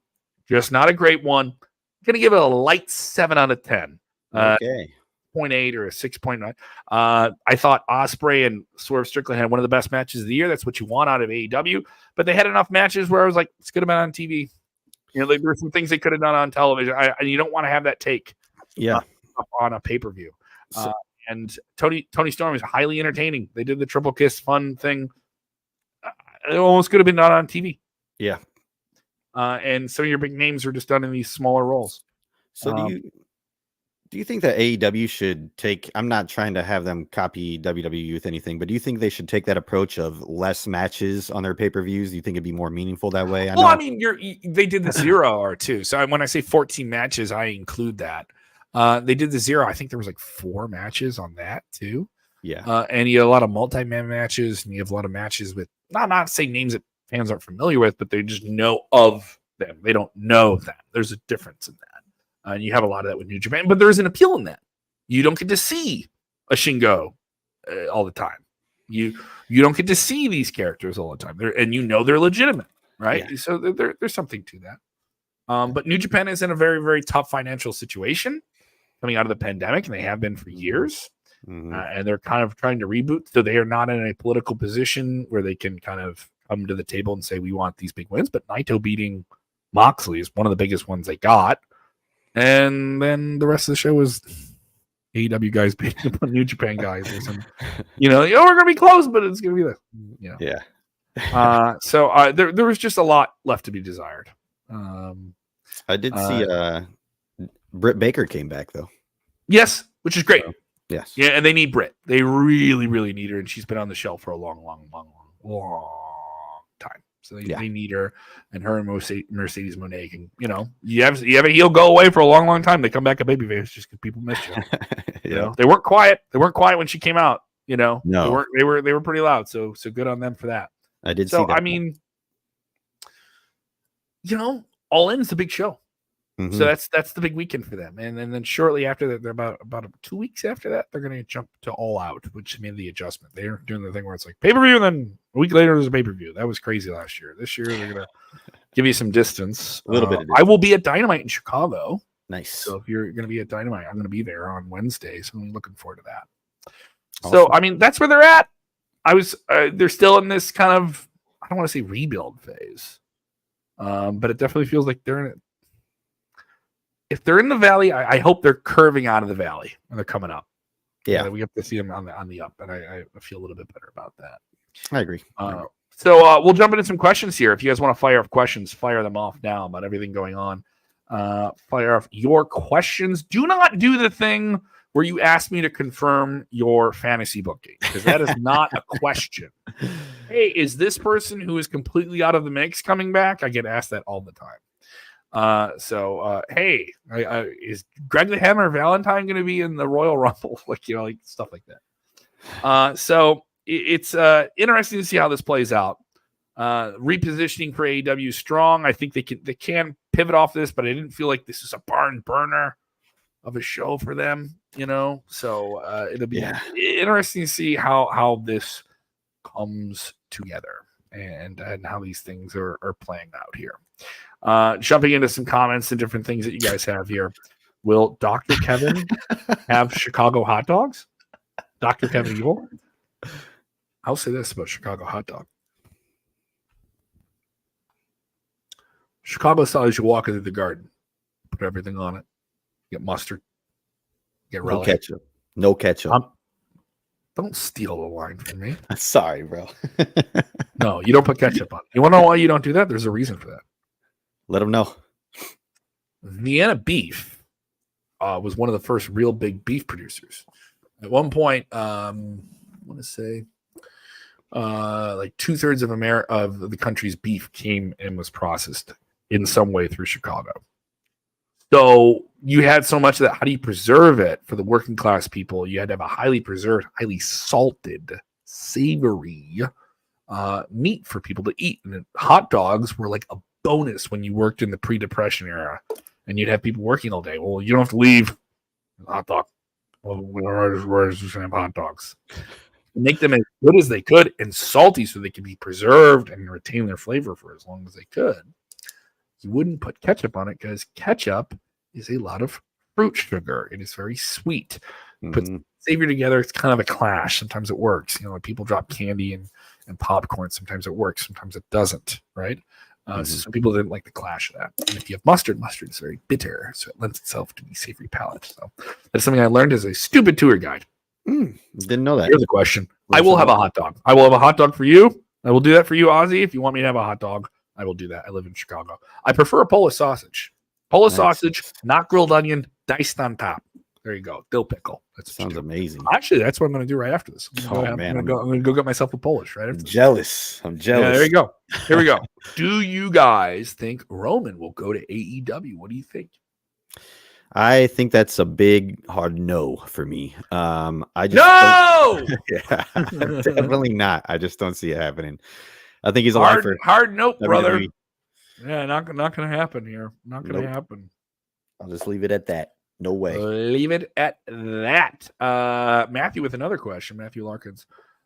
just not a great one. I'm going to give it a light 7 out of 10. Okay. 0.8 or a 6.9. I thought Ospreay and Swerve Strickland had one of the best matches of the year. That's what you want out of AEW. But they had enough matches where I was like, it's good amount on TV. Like there's some things they could have done on television. And you don't want to have that take up on a pay-per-view. And Tony Storm is highly entertaining. They did the triple kiss fun thing. It almost could have been done on TV. Yeah. And some of your big names are just done in these smaller roles. So do you think that AEW should take, I'm not trying to have them copy WWE with anything, but do you think they should take that approach of less matches on their pay-per-views? Do you think it'd be more meaningful that way? I mean, they did the 0 hour too. So when I say 14 matches, I include that. They did the 0. I think there was like 4 matches on that too. Yeah. And you have a lot of multi-man matches, and you have a lot of matches with not saying names that fans aren't familiar with, but they just know of them. They don't know them. There's a difference in that. And you have a lot of that with New Japan, but there's an appeal in that. You don't get to see a Shingo all the time. You don't get to see these characters all the time. And they're legitimate, right? Yeah. So there's something to that. But New Japan is in a very, very tough financial situation coming out of the pandemic, and they have been for years. Mm-hmm. And they're kind of trying to reboot. So they are not in a political position where they can kind of come to the table and say, we want these big wins. But Naito beating Moxley is one of the biggest ones they got. And then the rest of the show was AEW guys beating up on New Japan guys. Or some, we're going to be close, but it's going to be Yeah. So there was just a lot left to be desired. I did see Britt Baker came back, though. Yes, which is great. Yes. Yeah, and they need Britt. They really, really need her, and she's been on the shelf for a long time. So they need her, and Mercedes Moné can, you have a heel go away for a long time. They come back a babyface just because people miss you. They weren't quiet. They weren't quiet when she came out. No, they were pretty loud. So good on them for that. I did. So I mean, All In's the big show. Mm-hmm. So that's the big weekend for them, and then shortly after that, they're about 2 weeks after that, they're going to jump to All Out, which made the adjustment. They're doing the thing where it's like pay-per-view, and then a week later there's a pay-per-view. That was crazy last year. This year they're going to give you some distance, a little bit. I will be at Dynamite in Chicago. Nice. So if you're going to be at Dynamite, I'm going to be there on Wednesday, so I'm looking forward to that. Awesome. So I mean, that's where they're at. They're still in this kind of, I don't want to say rebuild phase, but it definitely feels like they're in it. If they're in the valley, I hope they're curving out of the valley when they're coming up. Yeah, we have to see them on the up, and I feel a little bit better about that. I agree. So we'll jump into some questions here. If you guys want to fire off questions, fire them off now about everything going on. Fire off your questions. Do not do the thing where you ask me to confirm your fantasy booking, because that is not a question. Hey, is this person who is completely out of the mix coming back? I get asked that all the time. Hey, is Greg the Hammer Valentine going to be in the Royal Rumble? like stuff like that. So it's interesting to see how this plays out. Repositioning for AEW is strong. I think they can pivot off this, but I didn't feel like this is a barn burner of a show for them, So it'll be interesting to see how this comes together and how these things are playing out here. Jumping into some comments and different things that you guys have here. Will Dr. Kevin have Chicago hot dogs? Dr. Kevin Evil? I'll say this about Chicago hot dog. Chicago style is you walk into the garden, put everything on it, get mustard, get relish. No ketchup. Don't steal the line from me. Sorry, bro. No, you don't put ketchup on it. You want to know why you don't do that? There's a reason for that. Let them know. Vienna Beef was one of the first real big beef producers. At one point, I want to say like 2/3 of the country's beef came and was processed in some way through Chicago. So you had so much of that. How do you preserve it for the working class people? You had to have a highly preserved, highly salted, savory meat for people to eat. And hot dogs were like a bonus when you worked in the pre-depression era, and you'd have people working all day. Well, you don't have to leave. Hot dog. Well, we're just gonna have hot dogs. Make them as good as they could and salty so they could be preserved and retain their flavor for as long as they could. You wouldn't put ketchup on it because ketchup is a lot of fruit sugar. It is very sweet. Put savory together, it's kind of a clash. Sometimes it works. When people drop candy and popcorn, sometimes it works, sometimes it doesn't, right? So some people didn't like the clash of that. And if you have mustard is very bitter, so it lends itself to the savory palate. So that's something I learned as a stupid tour guide. Didn't know that. Here's the question. I will have a hot dog. I will have a hot dog for you. I will do that for you, Ozzy. If you want me to have a hot dog, I will do that. I live in Chicago. I prefer a Polish sausage. Polish sausage, not grilled onion, diced on top. There you go. Dill pickle. That sounds amazing. Actually, that's what I'm going to do right after this. I'm going to go get myself a Polish right after this. I'm jealous. Yeah, there you go. Here we go. Do you guys think Roman will go to AEW? What do you think? I think that's a big hard no for me. I just no. Yeah, definitely not. I just don't see it happening. I think he's a hard note, WWE. brother. Yeah, not going to happen here. Not going to happen. I'll just leave it at that. No way. Leave it at that. Matthew with another question. Matthew Larkins.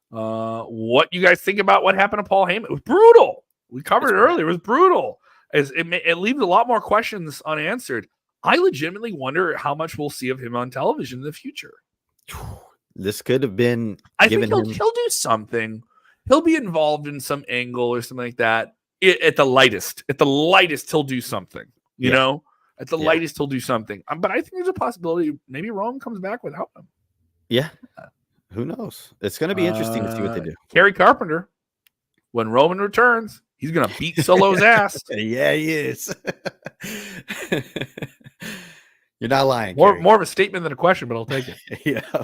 What you guys think about what happened to Paul Heyman? It was brutal. We covered it earlier. It was brutal. It leaves a lot more questions unanswered. I legitimately wonder how much we'll see of him on television in the future. This could have been. I think he'll do something. He'll be involved in some angle or something like that. At the lightest, he'll do something. You know. At the lightest, he'll do something. But I think there's a possibility maybe Roman comes back without him. Yeah. Who knows? It's going to be interesting to see what they do. Kerry Carpenter, when Roman returns, he's going to beat Solo's ass. Yeah, he is. You're not lying. More of a statement than a question, but I'll take it. Yeah.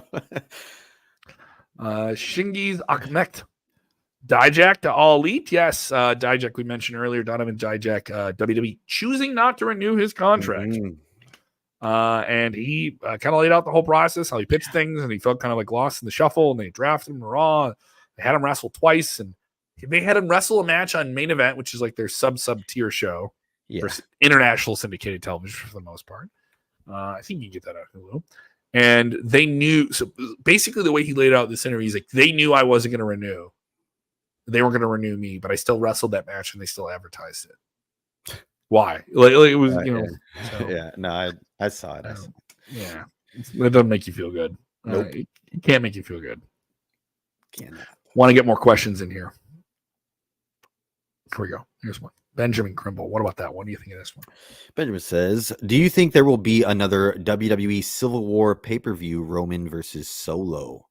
Shingiz Ahmed. Dijak to All Elite. Yes, Dijak we mentioned earlier. Donovan Dijak, WWE choosing not to renew his contract. And he kind of laid out the whole process, how he pitched things, and he felt kind of like lost in the shuffle, and they drafted him Raw. They had him wrestle twice, and they had him wrestle a match on Main Event, which is like their sub-tier show for international syndicated television for the most part. I think you can get that out of Hulu. And they knew, so basically the way he laid out this interview, he's like, they knew I wasn't going to renew. They weren't going to renew me, but I still wrestled that match and they still advertised it. Why? Like it was, No, I saw it. Yeah, it doesn't make you feel good. Nope. It can't make you feel good. Cannot. Want to get more questions in here? Here we go. Here's one. Benjamin Crimble. What about that one? What do you think of this one? Benjamin says, do you think there will be another WWE Civil War pay-per-view, Roman versus Solo?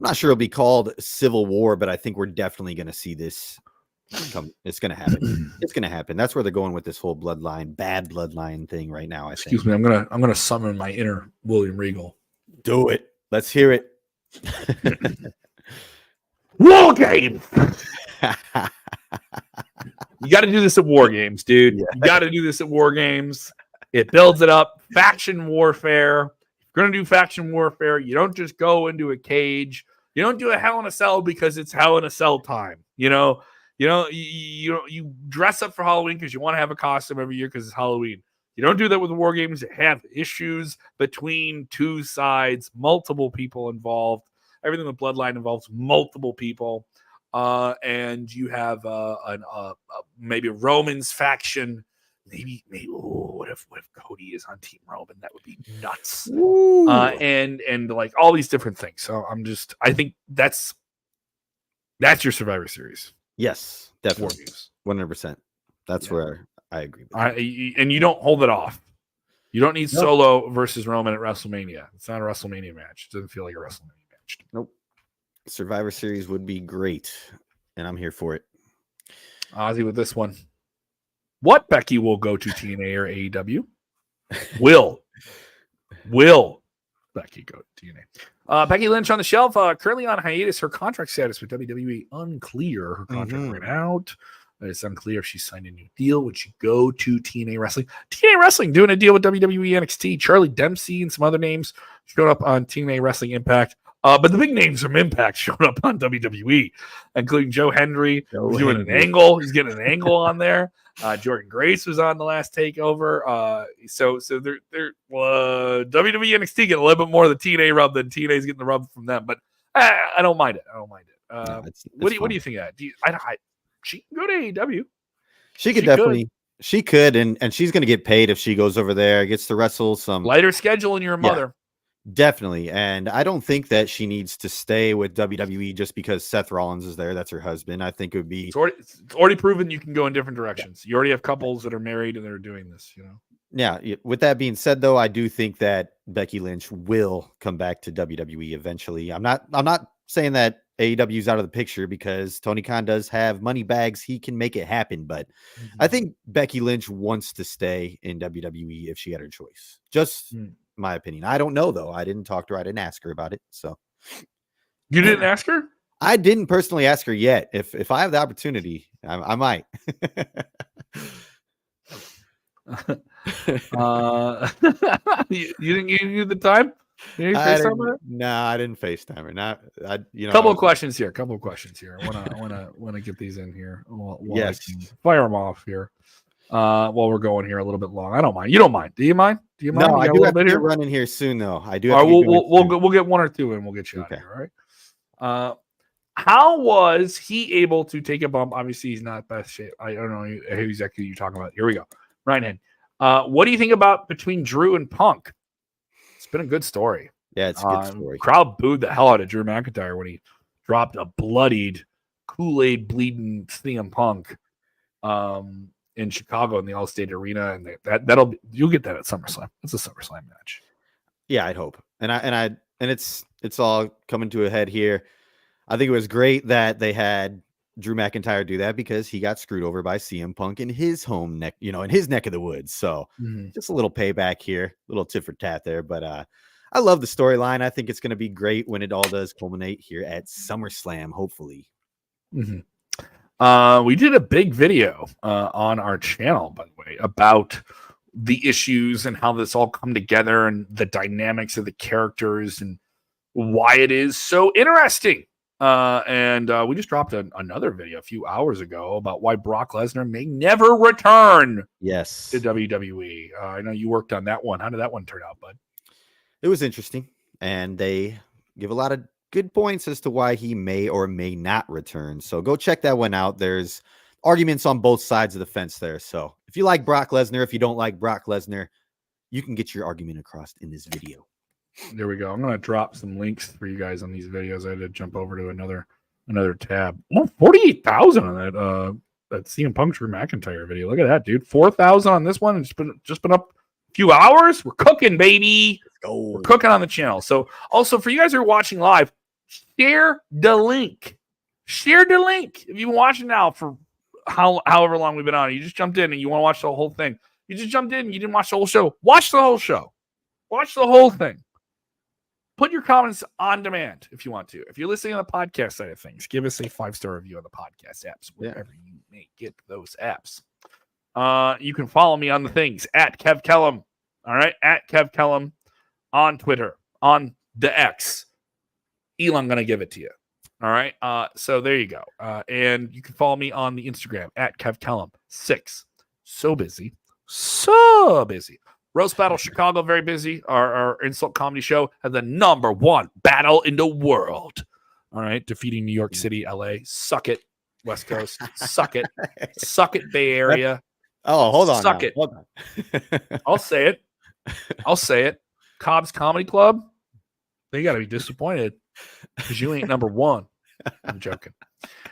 I'm not sure it'll be called Civil War, but I think we're definitely going to see this come. It's going to happen. It's going to happen. That's where they're going with this whole bad bloodline thing right now. Excuse me. I'm gonna summon my inner William Regal. Do it. Let's hear it. War Games. You got to do this at War Games, dude. Yeah. You got to do this at War Games. It builds it up. Faction warfare. Going to do faction warfare. You don't just go into a cage. You don't do a Hell in a Cell because it's Hell in a Cell time. You dress up for Halloween because you want to have a costume every year because it's Halloween. You don't do that with War Games. You have issues between two sides, multiple people involved. Everything with Bloodline involves multiple people, and you have maybe a Roman's faction. Maybe. What if Cody is on Team Roman? That would be nuts. And like all these different things. So I think that's your Survivor Series. Yes, definitely, 100%. That's where I agree. And you don't hold it off. You don't need Solo versus Roman at WrestleMania. It's not a WrestleMania match. It doesn't feel like a WrestleMania match. Nope. Survivor Series would be great, and I'm here for it. Ozzy with this one. What Becky will go to TNA or AEW? Will Becky go to TNA? Becky Lynch on the shelf, currently on hiatus. Her contract status with WWE unclear. Her contract ran out. It's unclear if she signed a new deal. Would she go to TNA Wrestling? TNA Wrestling doing a deal with WWE NXT. Charlie Dempsey and some other names showed up on TNA Wrestling Impact. But the big names from Impact showed up on WWE, including Joe Hendry. He's doing an angle. He's getting an angle on there. Jordan Grace was on the last takeover. So they're WWE NXT getting a little bit more of the TNA rub than TNA's getting the rub from them. But I don't mind it. What do you think of that? She can go to AEW. She could definitely. She could, and she's going to get paid if she goes over there. Gets to wrestle some lighter schedule, and you're a mother. Definitely. And I don't think that she needs to stay with WWE just because Seth Rollins is there. That's her husband. I think it would be It's already proven you can go in different directions. You already have couples that are married and they're doing this, you know. Yeah. With that being said, though, I do think that Becky Lynch will come back to WWE eventually. I'm not saying that AEW is out of the picture because Tony Khan does have money bags. He can make it happen. But I think Becky Lynch wants to stay in WWE if she had her choice. Just my opinion. I don't know, though. I didn't talk to her. I didn't ask her about it. So You didn't ask her? I didn't personally ask her yet. If I have the opportunity, I might. You didn't give you the time? You didn't FaceTime her? No, I didn't FaceTime her. Not, Couple of questions here. I wanna get these in here. Yes. Fire them off here. While we're going here a little bit long. I don't mind. You don't mind. Do you mind? No, I do have to run in here soon, though. I do. All right, we'll get one or two and we'll get you out of here. All right. How was he able to take a bump? Obviously, he's not best shape. I don't know who exactly you're talking about. Here we go. Right in. What do you think about between Drew and Punk? It's been a good story. Yeah, it's a good story. Crowd booed the hell out of Drew McIntyre when he dropped a bloodied Kool-Aid bleeding CM Punk in Chicago in the Allstate Arena, and you'll get that at SummerSlam. It's a SummerSlam match. Yeah, I'd hope. And it's all coming to a head here. I think it was great that they had Drew McIntyre do that because he got screwed over by CM Punk in his home neck, in his neck of the woods. So just a little payback here, a little tit for tat there. But I love the storyline. I think it's going to be great when it all does culminate here at SummerSlam, hopefully. We did a big video on our channel, by the way, about the issues and how this all come together and the dynamics of the characters and why it is so interesting. And we just dropped another video a few hours ago about why Brock Lesnar may never return to WWE. I know you worked on that one. How did that one turn out, bud? It was interesting, and they give a lot of good points as to why he may or may not return. So go check that one out. There's arguments on both sides of the fence there. So if you like Brock Lesnar, if you don't like Brock Lesnar, you can get your argument across in this video. There we go. I'm going to drop some links for you guys on these videos. I had to jump over to another tab. 48,000 on that CM Punk Drew McIntyre video. Look at that, dude. 4,000 on this one. It's just been up a few hours. We're cooking, baby. Let's go. We're cooking on the channel. So also for you guys who are watching live, share the link. Share the link. If you've been watching now for however long we've been on, you just jumped in and you want to watch the whole thing. You just jumped in and you didn't watch the whole show. Watch the whole show. Watch the whole thing. Put your comments on demand if you want to. If you're listening on the podcast side of things, give us a 5-star review on the podcast apps, wherever you may get those apps. You can follow me on the things at Kev Kellum. All right, at Kev Kellum on Twitter, on the X. Elon gonna give it to you. All right. So there you go. And you can follow me on the Instagram at Kev Kellum 6. So busy. Roast Battle Chicago, very busy. Our insult comedy show has the #1 battle in the world. All right. Defeating New York City, LA. Suck it, West Coast. Suck it. Suck it, Bay Area. Oh, hold on. Suck it. Hold on. I'll say it. Cobb's Comedy Club. They got to be disappointed because you ain't #1. I'm joking.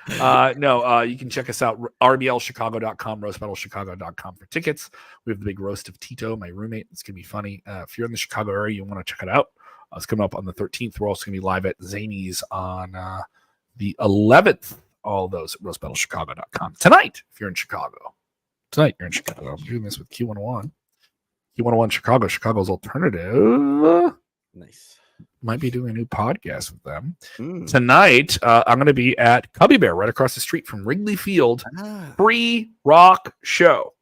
You can check us out, rblchicago.com, roastbattlechicago.com for tickets. We have the big roast of Tito, my roommate. It's going to be funny. If you're in the Chicago area, you want to check it out. It's coming up on the 13th. We're also going to be live at Zany's on the 11th. All those at roastbattlechicago.com. Tonight, if you're in Chicago. Tonight, you're in Chicago. I'm doing this with Q101. Q101 Chicago, Chicago's alternative. Nice. Might be doing a new podcast with them. Tonight, I'm going to be at Cubby Bear right across the street from Wrigley Field. Free rock show.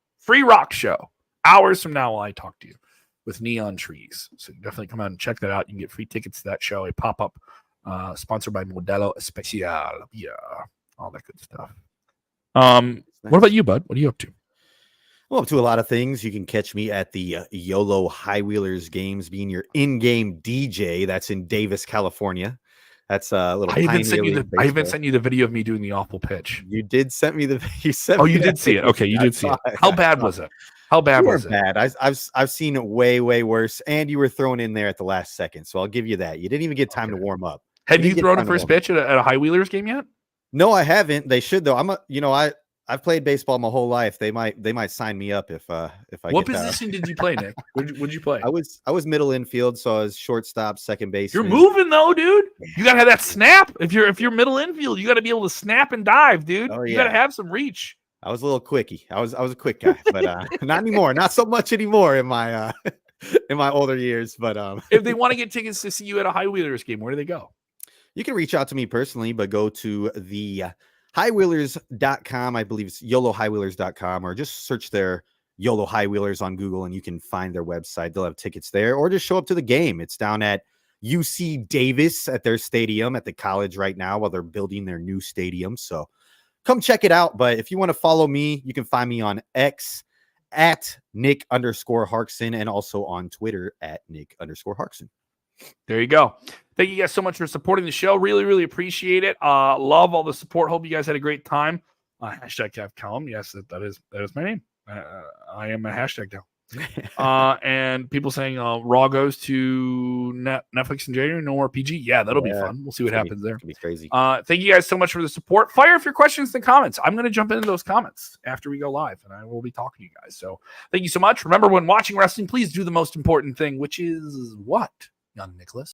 Hours from now while I talk to you with neon trees. So definitely come out and check that out. You can get free tickets to that show. A pop-up sponsored by Modelo Especial. Yeah, all that good stuff. What about you, bud? What are you up to? Well, up to a lot of things. You can catch me at the YOLO High Wheelers games, being your in-game DJ. That's in Davis, California. That's a little. I haven't sent you the video of me doing the awful pitch. You did send me the. You sent. Oh, you did see it. Okay, you did see it. How bad was it? How bad was it? Bad. I've seen it way worse, and you were thrown in there at the last second, so I'll give you that. You didn't even get time to warm up. Have you thrown a first pitch at a High Wheelers game yet? No, I haven't. They should though. I've played baseball my whole life. They might sign me up if I. What position did you play, Nick? Would you play? I was middle infield, so I was shortstop, second base. You're moving though, dude. You gotta have that snap. If you're middle infield, you gotta be able to snap and dive, dude. Oh, yeah. You gotta have some reach. I was a little quickie. I was a quick guy, but not anymore. Not so much anymore in my in my older years. But if they want to get tickets to see you at a High Wheelers game, where do they go? You can reach out to me personally, but go to the highwheelers.com. I believe it's YOLOHighwheelers.com, or just search their YOLO High Wheelers on Google and you can find their website. They'll have tickets there, or just show up to the game. It's down at UC Davis at their stadium at the college right now while they're building their new stadium. So come check it out. But if you want to follow me, you can find me on X at Nick_Harkson and also on Twitter at Nick_Harkson. There you go. Thank you guys so much for supporting the show. Really appreciate it. Love all the support. Hope you guys had a great time. Hashtag Capcom. Yes, that is my name. I am a hashtag now. And people saying Raw goes to Netflix in January. No more PG. Yeah, that'll be fun. We'll see what happens there. It'll be crazy. Thank you guys so much for the support. Fire up your questions in the comments. I'm going to jump into those comments after we go live, and I will be talking to you guys. So thank you so much. Remember, when watching wrestling, please do the most important thing, which is what, young Nicholas?